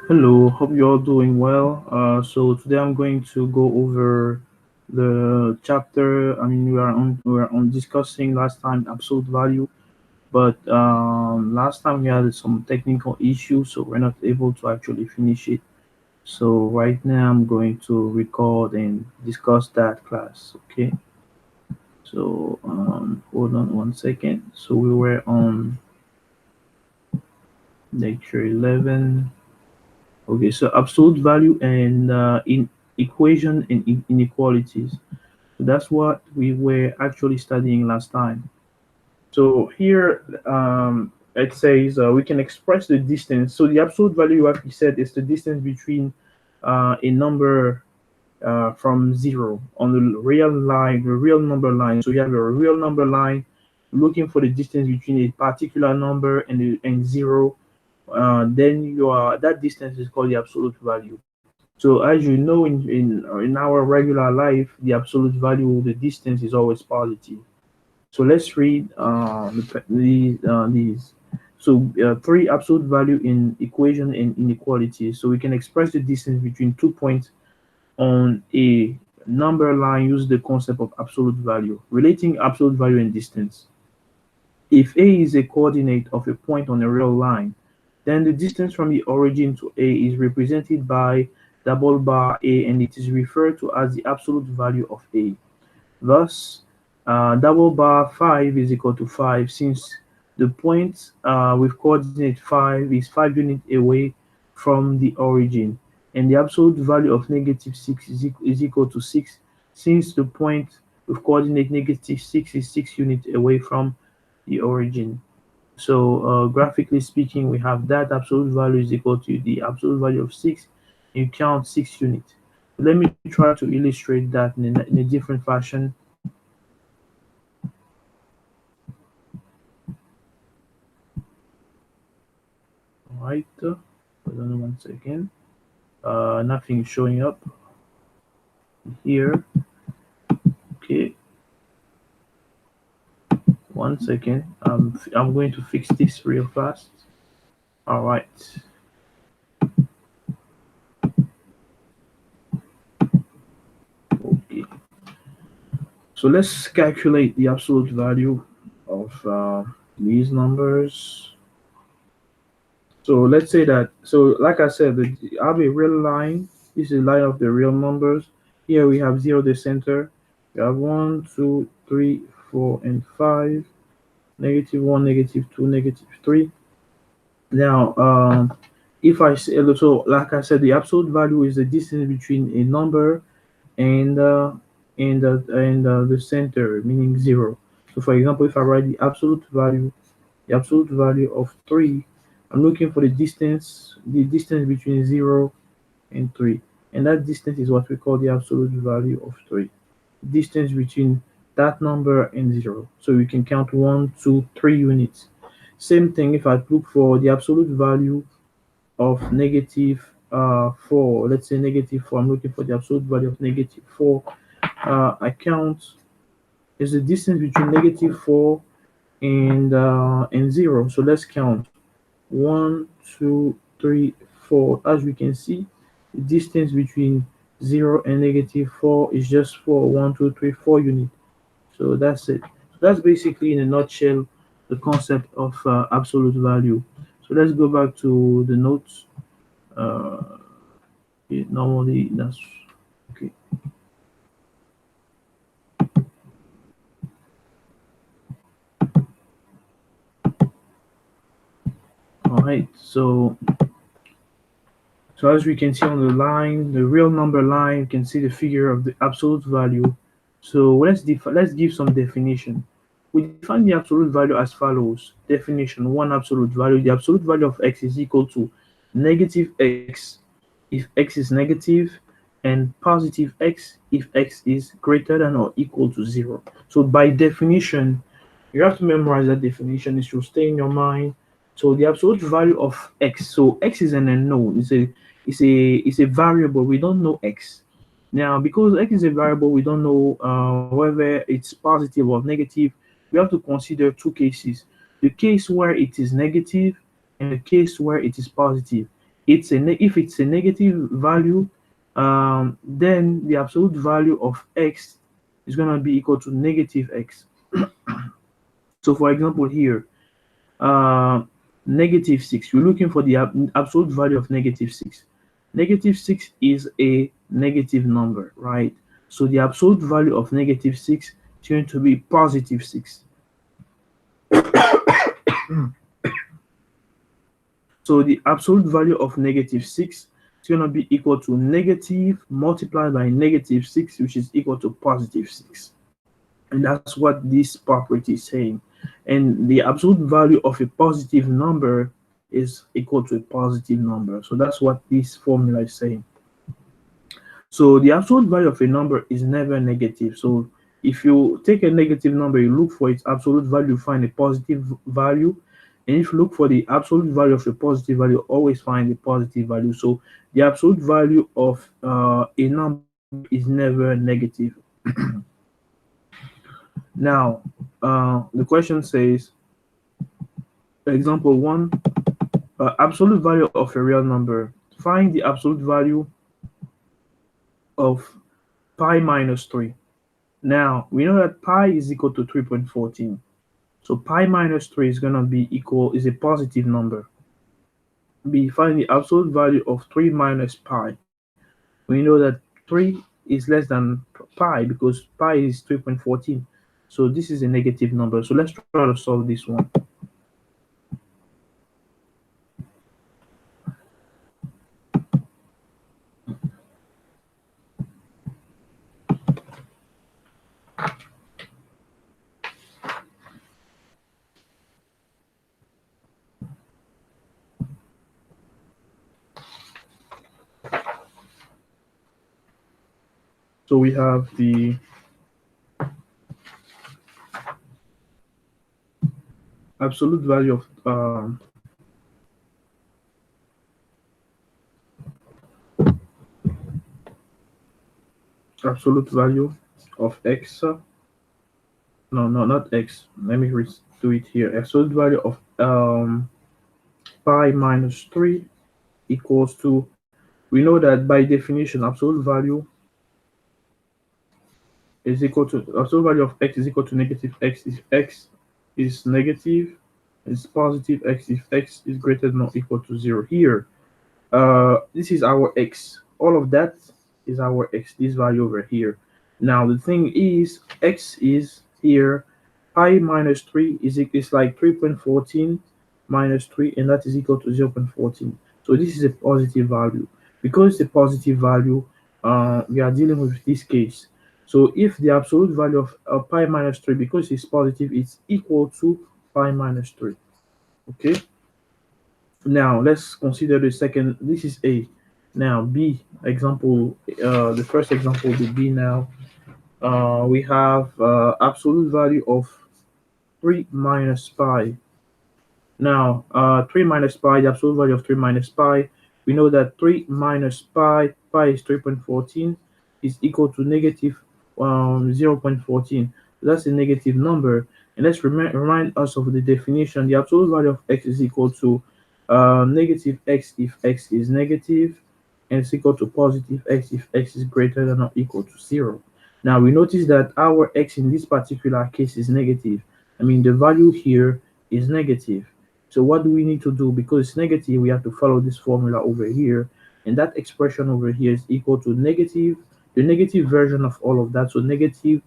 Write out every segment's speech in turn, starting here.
Hello, hope you're all doing well. So today I'm going to go over the chapter. I mean, we are on discussing last time absolute value, but last time we had some technical issues, so we're not able to actually finish it. So right now I'm going to record and discuss that class. Okay. So hold on 1 second. So we were on lecture 11. Okay, so absolute value and in equation and inequalities. So that's what we were actually studying last time. So here it says we can express the distance. So the absolute value, like we said, is the distance between a number from zero on the real line, the real number line. So you have a real number line looking for the distance between a particular number and zero. Then that distance is called the absolute value. So as you know, in our regular life, the absolute value, the distance is always positive. So let's read these. So three absolute value in equation and inequality. So we can express the distance between 2 points on a number line. Use the concept of absolute value, relating absolute value and distance. If A is a coordinate of a point on a real line, then the distance from the origin to A is represented by double bar A, and it is referred to as the absolute value of A. Thus, double bar 5 is equal to 5, since the point with coordinate 5 is 5 units away from the origin, and the absolute value of negative 6 is equal to 6, since the point with coordinate negative 6 is 6 units away from the origin. So graphically speaking, we have that absolute value is equal to the absolute value of 6. You count 6 units. Let me try to illustrate that in a different fashion. All right. Hold on 1 second. Nothing is showing up here. Okay. 1 second. I'm going to fix this real fast. All right. Okay. So let's calculate the absolute value of these numbers. So let's say that, so like I said, I have a real line. This is line of the real numbers. Here we have zero, the center. We have one, two, three, four, and five. Negative one, negative two, negative three. Now, if I say, so like I said, the absolute value is the distance between a number and the center, meaning zero. So for example, if I write the absolute value of 3, I'm looking for the distance between 0 and 3. And that distance is what we call the absolute value of 3. Distance between that number and 0. So we can count 1, 2, 3 units. Same thing if I look for the absolute value of negative 4. Let's say negative 4. I'm looking for the absolute value of negative 4. I count is the distance between negative 4 and 0. So let's count 1, 2, 3, 4. As we can see, the distance between 0 and negative 4 is just 4. 1, 2, 3, 4 units. So that's it. So that's basically in a nutshell the concept of absolute value. So let's go back to the notes. Uh, Normally that's okay. All right. So as we can see on the line, the real number line, you can see the figure of the absolute value. So let's give some definition. We define the absolute value as follows. Definition one: absolute value. The absolute value of x is equal to negative x if x is negative, and positive x if x is greater than or equal to 0. So by definition, you have to memorize that definition. It should stay in your mind. So the absolute value of x. So x is an unknown. It's a variable. We don't know x. Now, because x is a variable, we don't know whether it's positive or negative. We have to consider two cases: the case where it is negative and the case where it is positive. if it's a negative value, then the absolute value of x is going to be equal to negative x. So for example here, uh, negative 6, you're looking for the absolute value of negative 6. Negative 6 is a negative number, right? So the absolute value of negative 6 is going to be positive 6. So the absolute value of negative 6 is going to be equal to negative multiplied by negative 6, which is equal to positive 6. And that's what this property is saying. And the absolute value of a positive number is equal to a positive number. So that's what this formula is saying. So the absolute value of a number is never negative. So if you take a negative number, you look for its absolute value, find a positive value. And if you look for the absolute value of a positive value, always find a positive value. So the absolute value of a number is never negative. Now, the question says, example 1, absolute value of a real number. Find the absolute value of pi minus 3. Now, we know that pi is equal to 3.14. So pi minus 3 is going to be is a positive number. B, find the absolute value of 3 minus pi. We know that 3 is less than pi because pi is 3.14. So this is a negative number. So let's try to solve this one. So we have the absolute value of absolute value of x. No, not x. Let me do it here. Absolute value of pi minus 3 equals to, we know that by definition, absolute value is equal to, absolute value of x is equal to negative x if x is negative, is positive x if x is greater than or equal to 0. Here, this is our x. All of that is our x, this value over here. Now the thing is, x is here, pi minus 3 is like 3.14 minus 3, and that is equal to 0.14. So this is a positive value. Because it's a positive value, we are dealing with this case. So if the absolute value of pi minus 3, because it's positive, it's equal to pi minus 3. Okay. Now let's consider the second. This is A. Now B example. The first example will be B. Now we have absolute value of 3 minus pi. Now 3 minus pi. The absolute value of 3 minus pi. We know that 3 minus pi. Pi is 3.14 is equal to negative 0.14. So that's a negative number. And let's remind us of the definition. The absolute value of x is equal to negative x if x is negative, and it's equal to positive x if x is greater than or equal to 0. Now we notice that our x in this particular case is negative. I mean, the value here is negative. So what do we need to do? Because it's negative, we have to follow this formula over here, and that expression over here is equal to negative, the negative version of all of that, so negative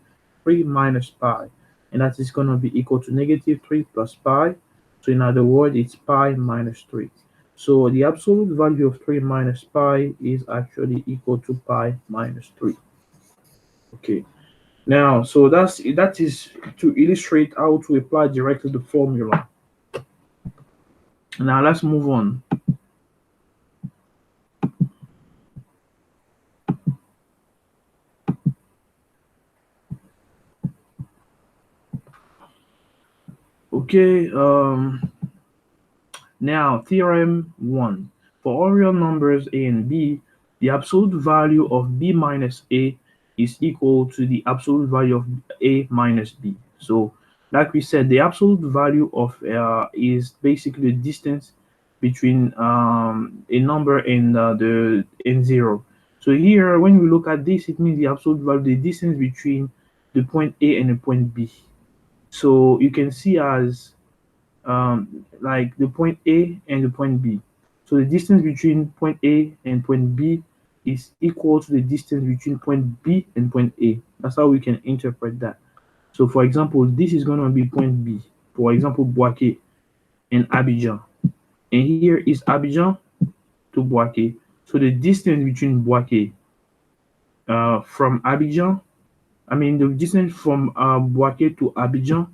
3 minus pi, and that is going to be equal to negative 3 plus pi. So in other words, it's pi minus 3. So the absolute value of 3 minus pi is actually equal to pi minus 3. Okay. Now, so that is to illustrate how to apply directly the formula. Now let's move on. Okay, now theorem 1. For all real numbers a and b, the absolute value of b minus a is equal to the absolute value of a minus b. So like we said, the absolute value of is basically the distance between a number and the and zero. So here, when we look at this, it means the absolute value, the distance between the point A and the point B. So you can see as like the point A and the point B. So the distance between point A and point B is equal to the distance between point B and point A. That's how we can interpret that. So for example, this is going to be point B. For example, Boaké and Abidjan. And here is Abidjan to Boaké. So the distance between Boaké from Abidjan, I mean the distance from Boaké to Abidjan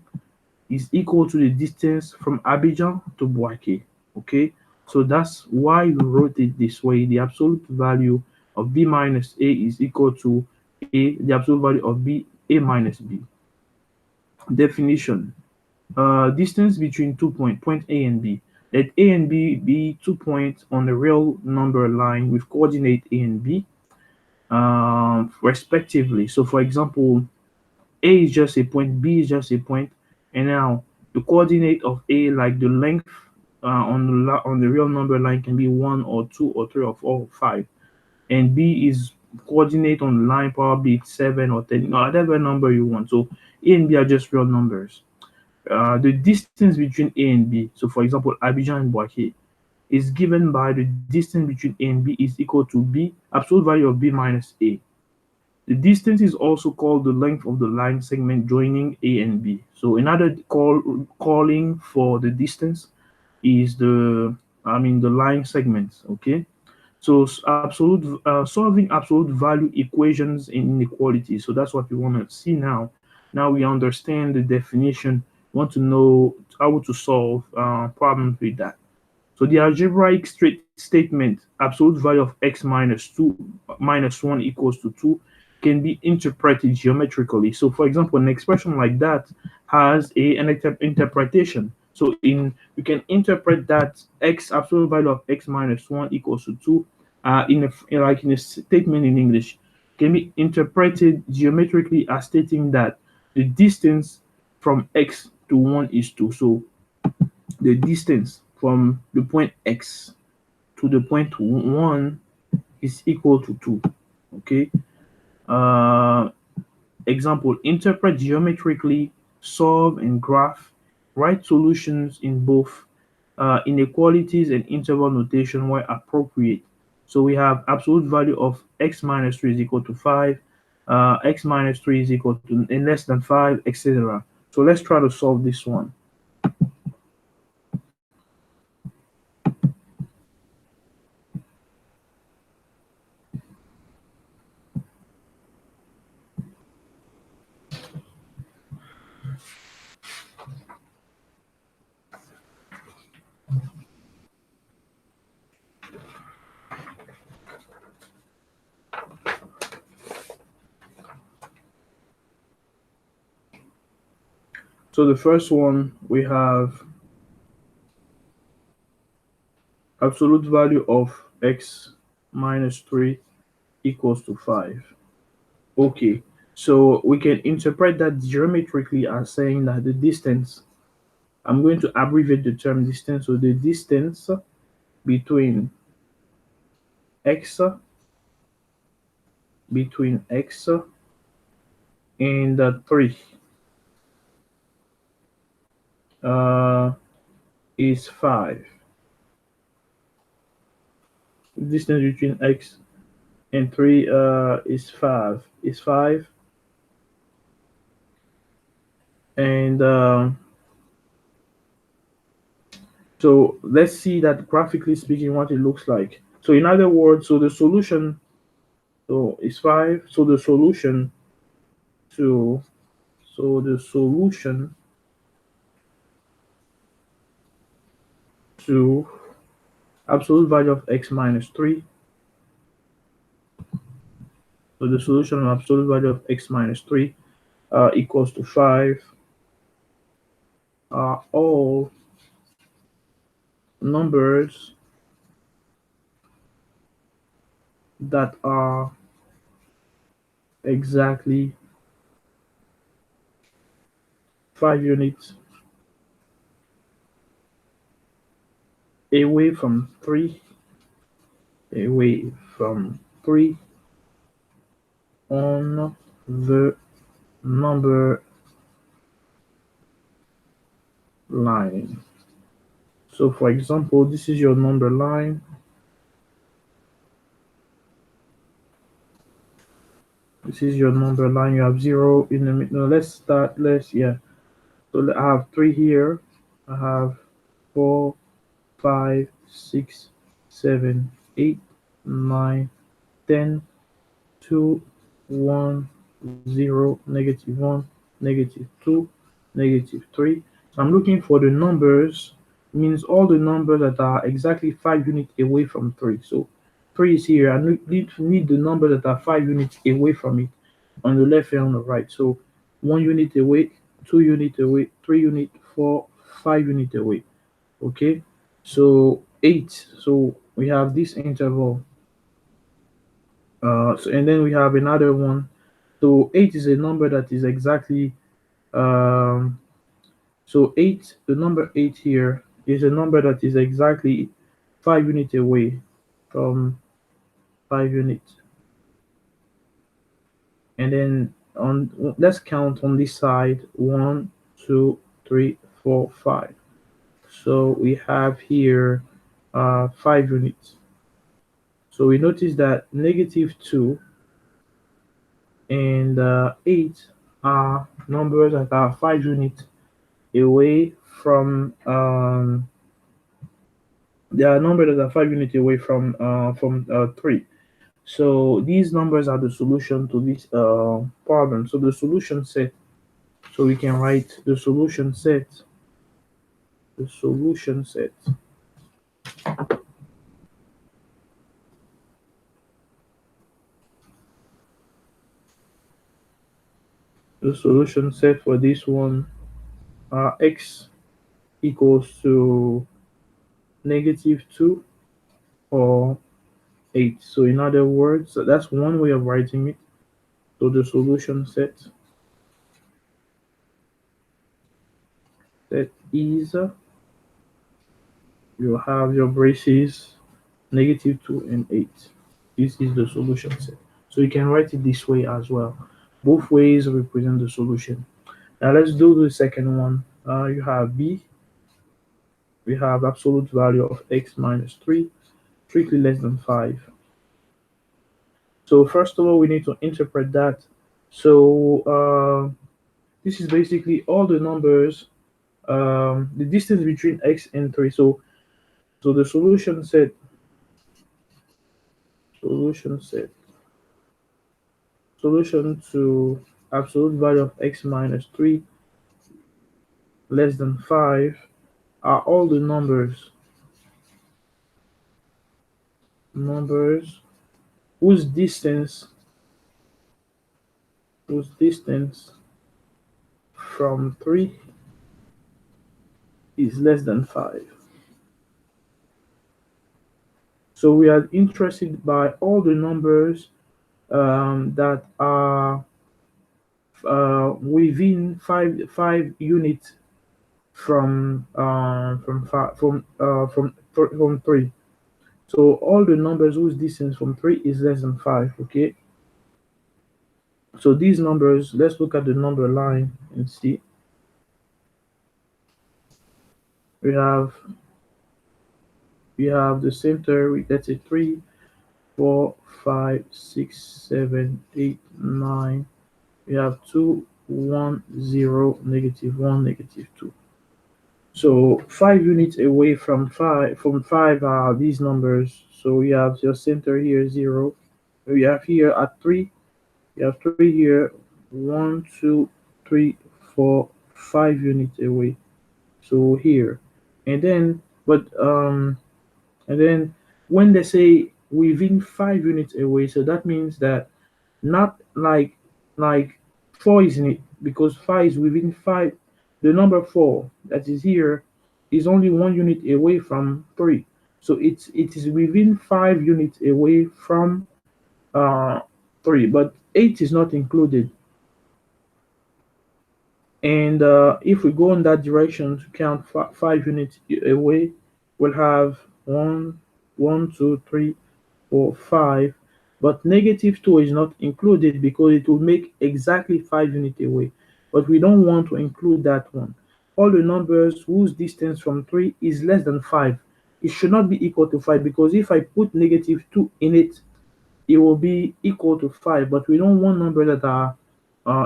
is equal to the distance from Abidjan to Boaké. Okay, so that's why we wrote it this way. The absolute value of B minus A is equal to the absolute value of A minus B. Definition. Distance between 2 point A and B. Let A and B be 2 points on the real number line with coordinate A and B respectively. So for example, A is just a point, B is just a point, and now the coordinate of A, like the length on the real number line, can be 1 or 2 or 3 or 4 or 5, and B is coordinate on the line probably 7 or 10, whatever number you want. So A and B are just real numbers. The distance between A and B, so for example, Abidjan and Boaké, is given by the distance between A and B is equal to B, absolute value of B minus A. The distance is also called the length of the line segment joining A and B. So another calling for the distance is the line segments. Okay. So solving absolute value equations in inequality. So that's what we want to see now. Now we understand the definition. Want to know how to solve problems with that. So the algebraic statement absolute value of x minus 2 minus 1 equals to 2 can be interpreted geometrically. So for example, an expression like that has an interpretation. So in you can interpret that x absolute value of x minus 1 equals to 2 in a statement in English can be interpreted geometrically as stating that the distance from x to 1 is 2. So the distance from the point x to the point 1 is equal to 2. Okay. Uh, Example, interpret geometrically, solve and graph, write solutions in both inequalities and interval notation where appropriate. So we have absolute value of x minus 3 is equal to 5, x minus 3 is equal to and less than 5, etc. So let's try to solve this one. So the first one we have absolute value of x minus 3 equals to 5. Okay, so we can interpret that geometrically as saying that the distance, I'm going to abbreviate the term distance, so the distance between x and 3 uh, is 5. Distance between x and 3 is 5, and so let's see that graphically speaking what it looks like. So in other words, so the solution is 5. So to the solution to absolute value of x minus 3. So the solution of absolute value of x minus 3 equals to 5 are all numbers that are exactly 5 units away from 3, away from 3 on the number line. So for example, this is your number line. This is your number line. You have 0 in the middle. No, let's start. So I have 3 here. I have 4, 5, 6, 7, 8, 9, 10, 2, 1, 0, -1, -2, -3. So I'm looking for the numbers, means all the numbers that are exactly 5 units away from 3. So 3 is here. I need the numbers that are 5 units away from it on the left and on the right. So 1 unit away, 2 units away, 3 units, 4, 5 units away. Okay, so 8. So we have this interval. And then we have another one. So 8 is a number that is exactly so 8. The number 8 here is a number that is exactly 5 units away from 5 units. And then let's count on this side: 1, 2, 3, 4, 5. So we have here 5 units. So we notice that -2 and 8 are numbers that are 5 units away from they are numbers that are 5 units away from 3. So these numbers are the solution to this problem. So the solution set. So we can write the solution set. The solution set. The solution set for this one, x equals to -2 or 8. So in other words, so that's one way of writing it. So the solution set is you have your braces -2 and 8. This is the solution set. So you can write it this way as well. Both ways represent the solution. Now let's do the second one. You have b. We have absolute value of x minus 3, strictly less than 5. So first of all, we need to interpret that. So this is basically all the numbers, the distance between x and 3. So the solution set solution to absolute value of x minus 3 less than 5 are all the numbers whose distance from 3 is less than 5. So we are interested by all the numbers that are within 5 units from 3. So all the numbers whose distance from 3 is less than 5. Okay. So these numbers, let's look at the number line and see. We have the center. Let's say 3, 4, 5, 6, 7, 8, 9. We have 2, 1, 0, -1, -2. So 5 units away from 5 are these numbers. So we have your center here 0. We have here at 3. You have 3 here. 1, 2, 3, 4, 5 units away. So here, and then when they say within 5 units away, so that means that not like 4 is in it, because 5 is within 5. The number 4 that is here is only 1 unit away from 3. So it is within 5 units away from 3, but 8 is not included. And if we go in that direction to count 5 units away, will have 1, 1, 2, 3, 4, 5, but -2 is not included because it will make exactly 5 units away. But we don't want to include that one. All the numbers whose distance from 3 is less than 5. It should not be equal to 5 because if I put -2 in it, it will be equal to 5. But we don't want numbers that are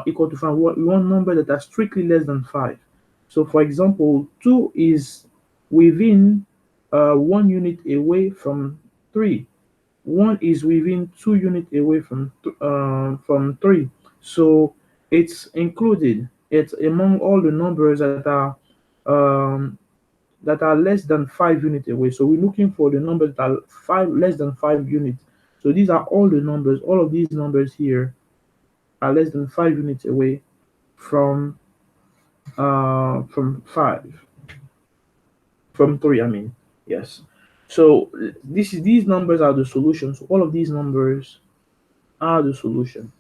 equal to 5. We want numbers that are strictly less than 5. So, for example, 2 is within 1 unit away from 3. 1 is within 2 units away from 3. So it's included. It's among all the numbers um, that are less than 5 units away. So we're looking for the numbers that are less than 5 units. So these are all the numbers. All of these numbers here are less than 5 units away from from 5, from 3. I mean, yes. So these numbers are the solutions. All of these numbers are the solution.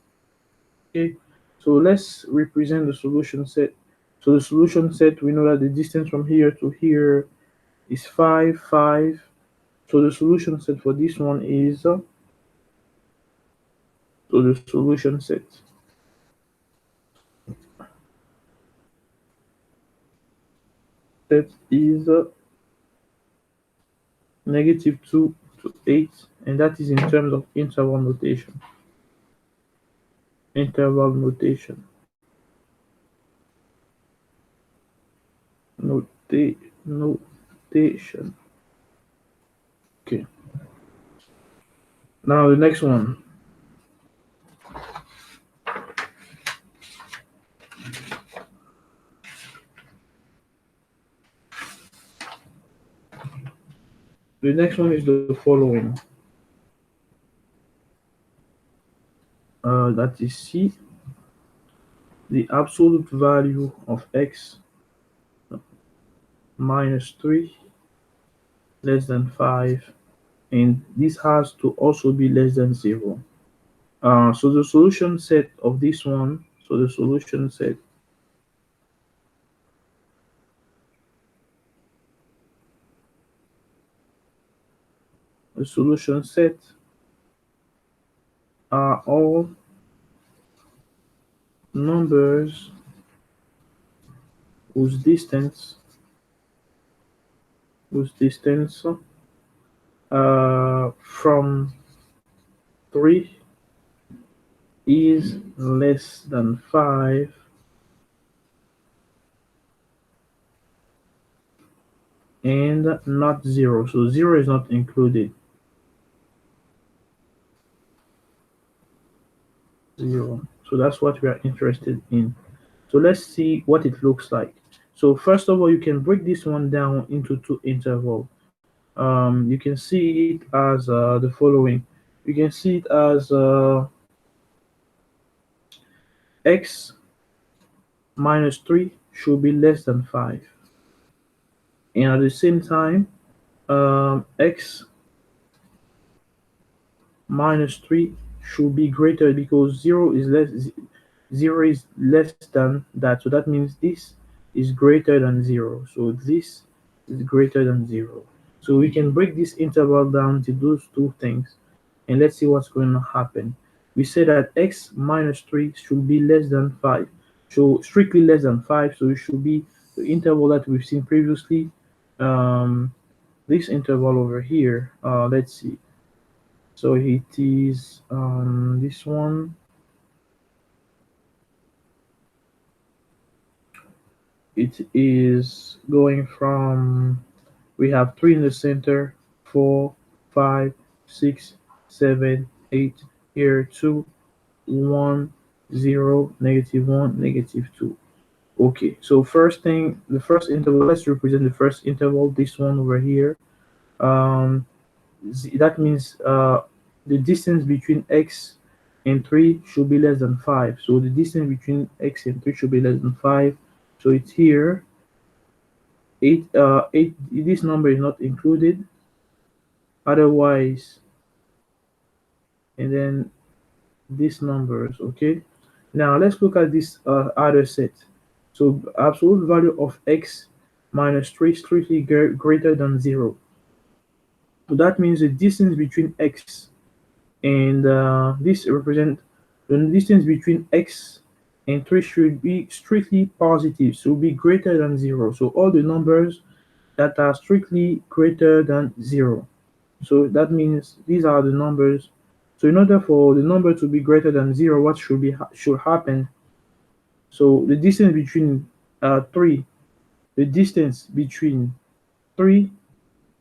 Okay, so let's represent the solution set. So the solution set, we know that the distance from here to here is 5, 5. So the solution set for this one is, so the solution set is -2 to 8, and that is in terms of interval notation. Interval notation. Notation. Okay. Now the next one. The next one is the following. That is C. The absolute value of x minus 3 less than 5, and this has to also be less than 0. So the solution set of this one, so the solution set are all numbers whose distance from 3 is less than 5 and not 0. So 0 is not included. 0. So that's what we are interested in. So let's see what it looks like. So first of all, you can break this one down into two intervals. You can see it as the following. You can see it as x minus 3 should be less than 5. And at the same time, x minus 3 should be greater because 0 is less than that. So that means this is greater than 0. So this is greater than 0. So we can break this interval down to those two things, and let's see what's going to happen. We say that x minus 3 should be less than 5. So strictly less than 5. So it should be the interval that we've seen previously. This interval over here, let's see. So it is this one. It is going from, we have 3 in the center, 4, 5, 6, 7, 8, here 2, 1, 0, -1, -2. Okay, so first thing, the first interval, let's represent the first interval, this one over here. That means the distance between x and 3 should be less than 5. So the distance between x and 3 should be less than 5. So it's here. 8, this number is not included. Otherwise, and then these numbers, okay? Now let's look at this other set. So absolute value of x minus 3 strictly greater than 0. So that means the distance between x and this represent the distance between x and 3 should be strictly positive, so be greater than 0. So all the numbers that are strictly greater than 0. So that means these are the numbers. So in order for the number to be greater than 0, what should happen? So the distance between 3, the distance between 3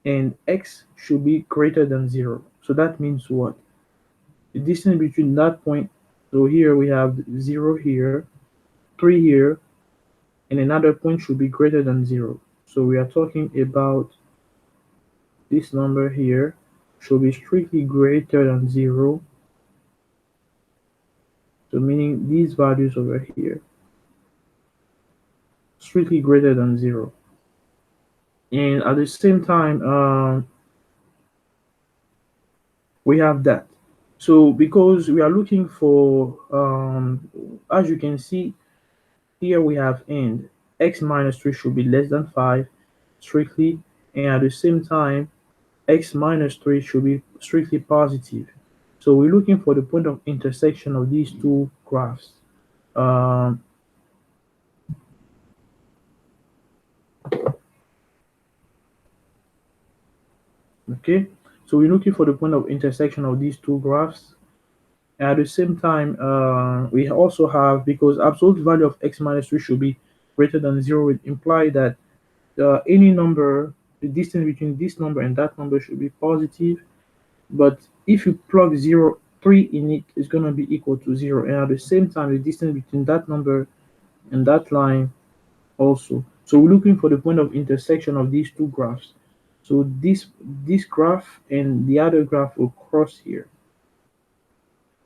and x should be greater than 0. So that means what? The distance between that point, so here we have 0 here, 3 here, and another point should be greater than 0. So we are talking about this number here should be strictly greater than 0. So meaning these values over here, strictly greater than 0. And at the same time, we have that. So because we are looking for, as you can see, here we have end. X minus 3 should be less than 5 strictly, and at the same time, x minus 3 should be strictly positive. So we're looking for the point of intersection of these two graphs. Um, okay, so we're looking for the point of intersection of these two graphs. And at the same time, we also have, because absolute value of x minus 3 should be greater than 0, it implies that any number, the distance between this number and that number should be positive. But if you plug 0, 3 in it, it's going to be equal to 0. And at the same time, the distance between that number and that line also. So we're looking for the point of intersection of these two graphs. So this graph and the other graph will cross here.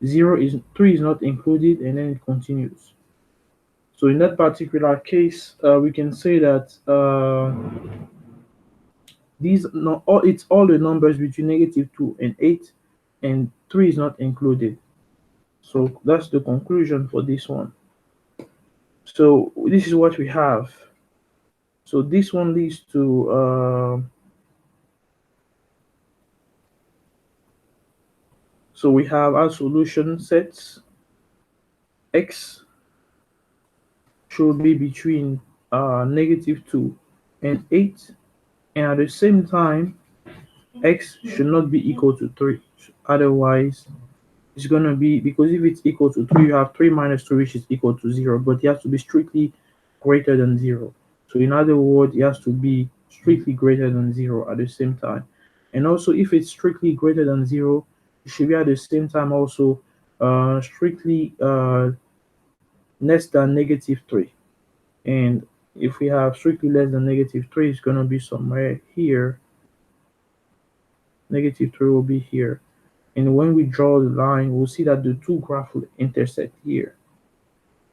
3 is not included, and then it continues. So in that particular case, we can say that these no all it's all the numbers between -2 and 8, and 3 is not included. So that's the conclusion for this one. So this is what we have. So this one leads to so we have our solution sets. X should be between -2 and 8, and at the same time x should not be equal to 3. Otherwise it's going to be, because if it's equal to 3, you have 3 minus 2, which is equal to 0, but it has to be strictly greater than 0. So in other words, it has to be strictly greater than 0 at the same time. And also, if it's strictly greater than 0, it should be at the same time also strictly less than -3. And if we have strictly less than -3, it's going to be somewhere here. -3 will be here. And when we draw the line, we'll see that the two graphs will intersect here.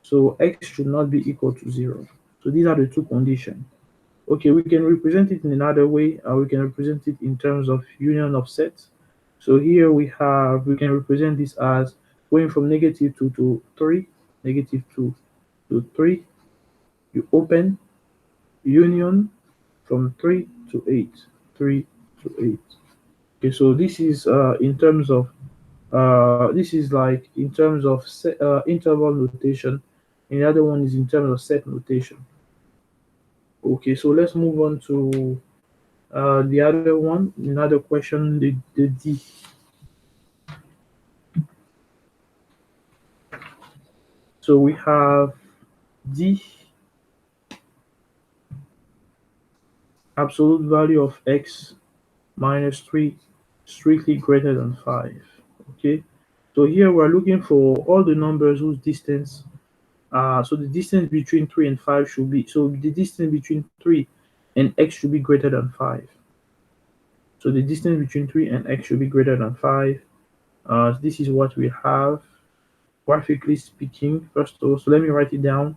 So x should not be equal to 0. So these are the two conditions. Okay, we can represent it in another way. We can represent it in terms of union of sets. So here we can represent this as going from -2 to 3, -2 to 3. You open union from 3 to 8, 3 to 8. Okay, so this is in terms of this is like in terms of interval notation, and the other one is in terms of set notation. Okay, so let's move on to the other one, another question, the D. So we have D, absolute value of x minus 3 strictly greater than 5. Okay, so here we're looking for all the numbers whose distance, so the distance between 3 and 5 should be, so the distance between 3 and x should be greater than 5. So the distance between 3 and x should be greater than 5. This is what we have, graphically speaking. First of all, so let me write it down.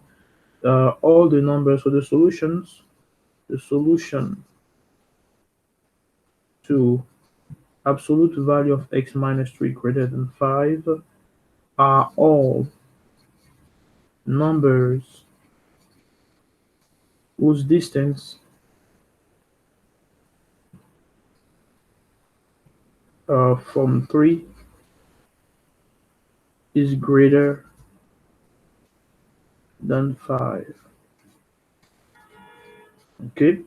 All the numbers, so the solution to absolute value of x minus 3 greater than 5 are all numbers whose distance from 3 is greater than 5. Okay,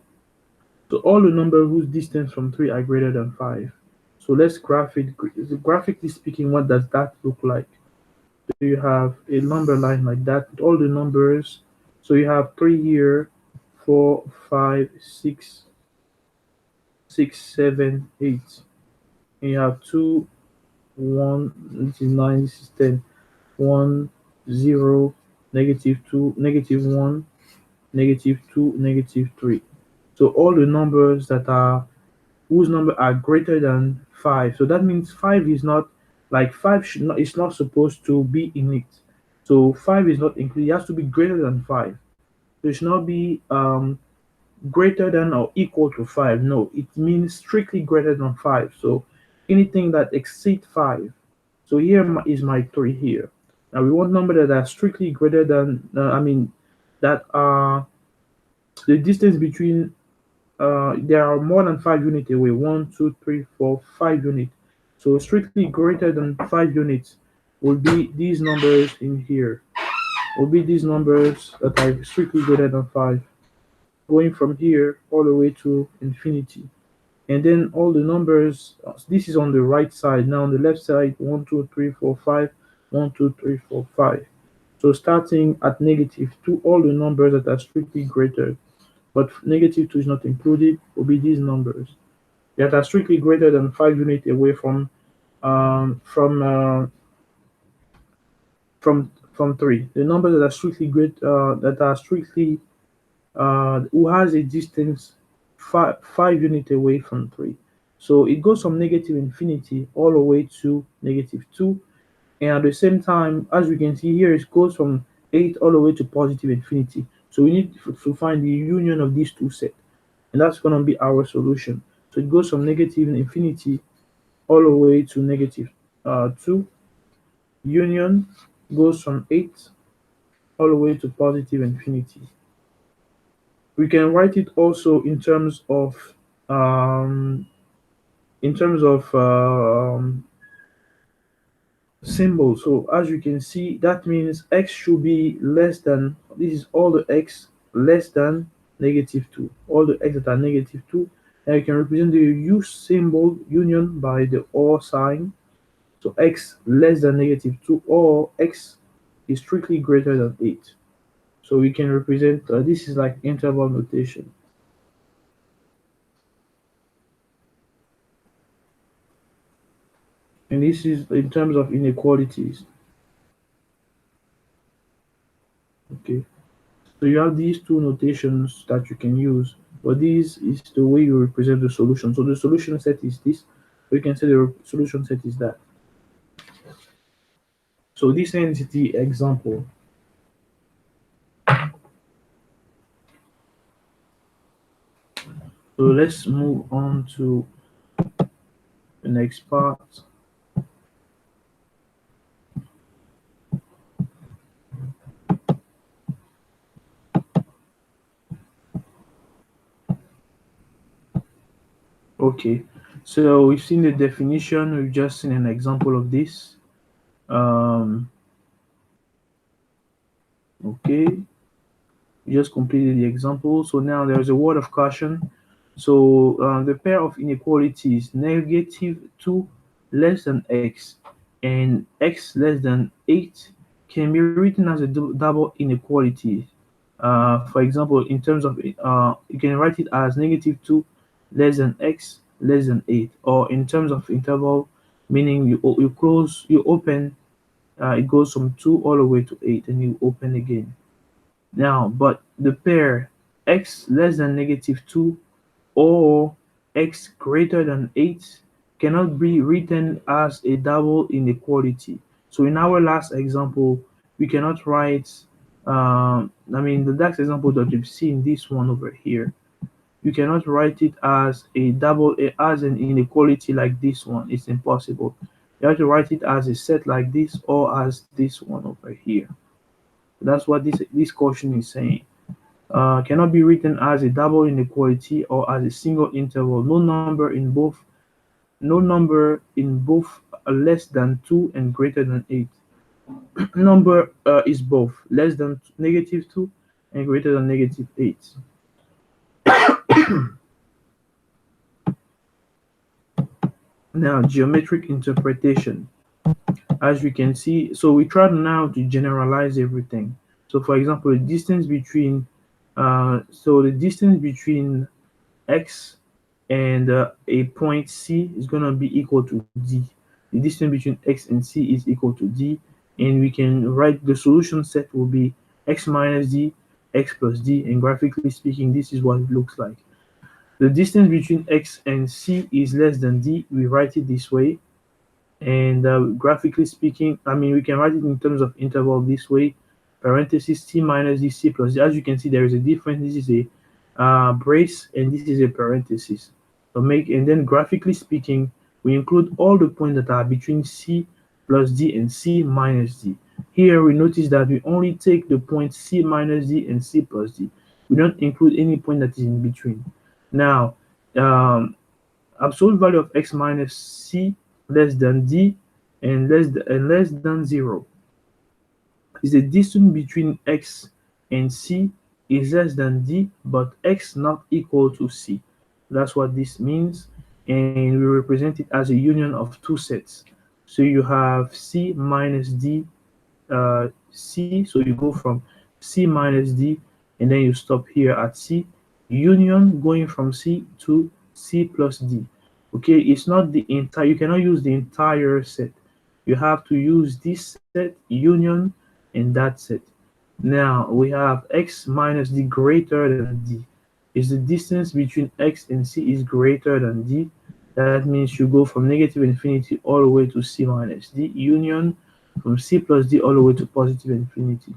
so all the numbers whose distance from 3 are greater than 5. So let's graph it. Graphically speaking, what does that look like? So you have a number line like that with all the numbers. So you have 3 here, 4, 5, 6, 6, 7, 8. And you have 2, 1, this is 9, this is 10, 1, 0, -2, -1, -2, -3. So all the numbers that are whose number are greater than 5. So that means 5 is not like 5 should not it's not supposed to be in it. So 5 is not included. It has to be greater than 5. So it should not be greater than or equal to 5. No, it means strictly greater than 5. So anything that exceeds 5. So here is my 3 here. Now we want number that are strictly greater than, that are the distance between, there are more than 5 units away. 1, 2, 3, 4, 5 units. So strictly greater than 5 units will be these numbers in here. Will be these numbers that are strictly greater than 5, going from here all the way to infinity. And then all the numbers, this is on the right side. Now on the left side, 1, 2, 3, 4, 5, 1, 2, 3, 4, 5. So starting at -2, all the numbers that are strictly greater, but -2 is not included, will be these numbers that are strictly greater than 5 units away um, from uh, from 3. The numbers that are strictly who has a distance 5 units away from 3. So it goes from negative infinity all the way to -2. And at the same time, as we can see here, it goes from 8 all the way to positive infinity. So we need to find the union of these two sets. And that's going to be our solution. So it goes from negative infinity all the way to -2. Union goes from 8 all the way to positive infinity. We can write it also um, in terms of symbol. So as you can see, that means x should be less than, this is all the x less than -2, all the x that are -2. And you can represent the u symbol union by the or sign. So x less than -2 or x is strictly greater than 8. So we can represent, this is like interval notation. And this is in terms of inequalities. Okay. So you have these two notations that you can use, but this is the way you represent the solution. So the solution set is this, or you can say the solution set is that. So this ends the example. So let's move on to the next part. Okay, so we've seen the definition, we've just seen an example of this. Okay, we just completed the example. So now there's a word of caution. So the pair of inequalities -2 less than x and x less than 8 can be written as a double inequality. For example, in terms of you can write it as -2 less than x less than 8, or in terms of interval, meaning you open, it goes from 2 all the way to 8, and you open again. Now, but the pair x less than -2 or x greater than 8 cannot be written as a double inequality. So in our last example, we cannot write, the last example that you've seen, this one over here, you cannot write it as as an inequality like this one. It's impossible. You have to write it as a set like this or as this one over here. That's what this caution is saying. Cannot be written as a double inequality or as a single interval. No number in both no number in both less than 2 and greater than 8. Number is both less than -2 and greater than -8. Now, geometric interpretation. As we can see, so we try now to generalize everything. So for example, the distance between x and a point C is going to be equal to D. The distance between x and C is equal to D, and we can write the solution set will be x minus D, x plus D, and graphically speaking, this is what it looks like. The distance between x and C is less than D. We write it this way, and graphically speaking, I mean, we can write it in terms of interval this way, parenthesis C minus D, C plus D. As you can see, there is a difference. This is a brace, and this is a parenthesis. So and then graphically speaking, we include all the points that are between C plus D and C minus D. Here we notice that we only take the point C minus D and C plus D. We don't include any point that is in between. Now, absolute value of x minus C less than D and less than 0 is the distance between x and C is less than D, but x not equal to C. That's what this means, and we represent it as a union of two sets. So you have C minus D, C, so you go from C minus D, and then you stop here at C, union going from C to C plus D. Okay, it's not the entire, you cannot use the entire set. You have to use this set, union, and that set. Now we have x minus D greater than D. Is the distance between x and C is greater than D. That means you go from negative infinity all the way to C minus D, union from C plus D all the way to positive infinity.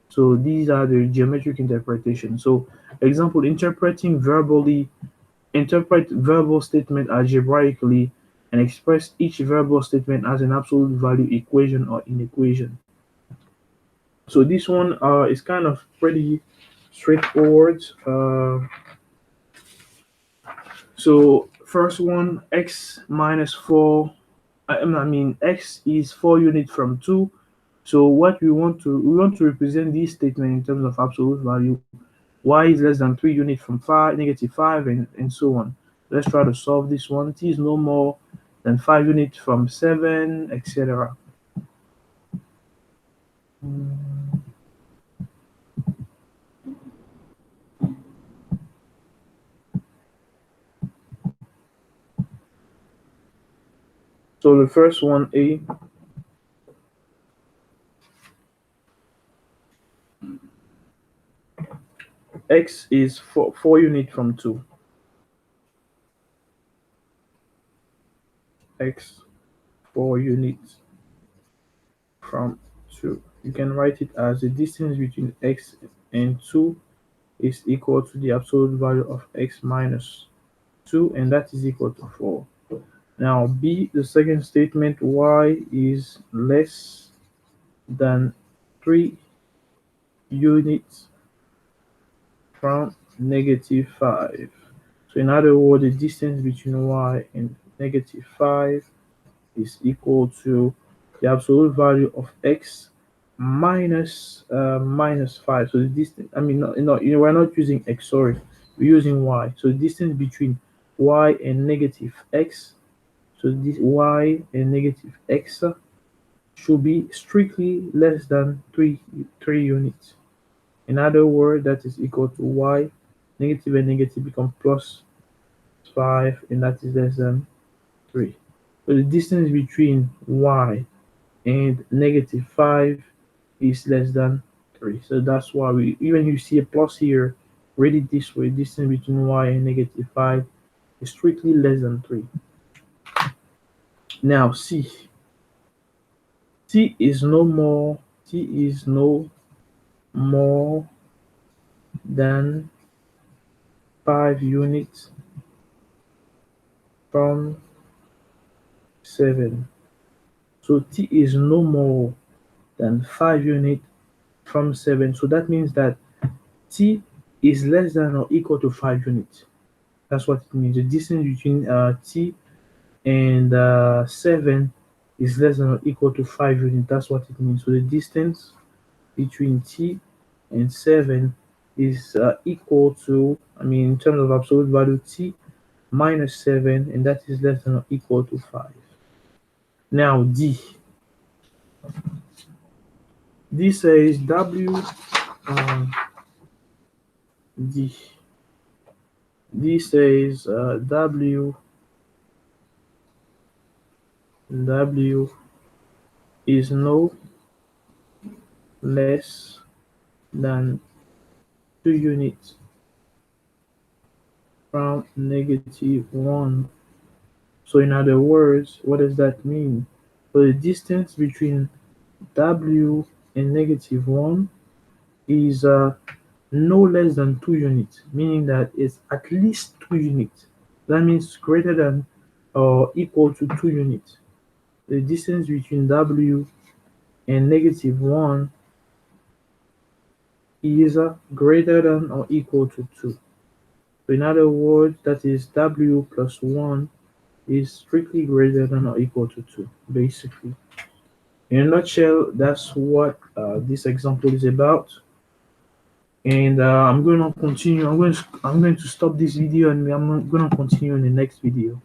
So these are the geometric interpretations. So example, interpret verbal statement algebraically and express each verbal statement as an absolute value equation or inequation. So this one is kind of pretty straightforward. So first one, x minus 4. I mean, x is 4 units from 2. So what we want to represent this statement in terms of absolute value. Y is less than 3 units from 5, -5, and so on. Let's try to solve this one. T is no more than 5 units from 7, etc. So the first one, A, x is 4 units from 2. X 4 units from 2. You can write it as the distance between x and 2 is equal to the absolute value of x minus 2, and that is equal to 4. Now B, the second statement, y is less than 3 units from -5. So in other words, the distance between y and -5 is equal to the absolute value of x minus 5. So the distance, I mean, no, we're not using x, sorry, we're using y. So the distance between y and -x, so this y and -x should be strictly less than 3 units. In other words, that is equal to y, negative and negative become plus 5, and that is less than 3. So the distance between y and -5 is less than 3. So that's why we, even you see a plus here, read it this way, distance between y and -5 is strictly less than 3. Now C. T is no more than 5 units from 7. So T is no more than 5 units from 7. So that means that T is less than or equal to 5 units. That's what it means. The distance between t and 7 is less than or equal to 5 units. That's what it means. So the distance between t and 7 is equal to, I mean, in terms of absolute value, t minus 7, and that is less than or equal to 5. Now D says um, D D says W is no less than 2 units from -1. So in other words, what does that mean? So the distance between W and -1 is no less than 2 units, meaning that it's at least 2 units. That means greater than or equal to 2 units. The distance between W and -1 is greater than or equal to 2. So in other words, that is W plus 1 is strictly greater than or equal to 2, basically. In a nutshell, that's what this example is about. And I'm going to continue. I'm going to stop this video, and I'm going to continue in the next video.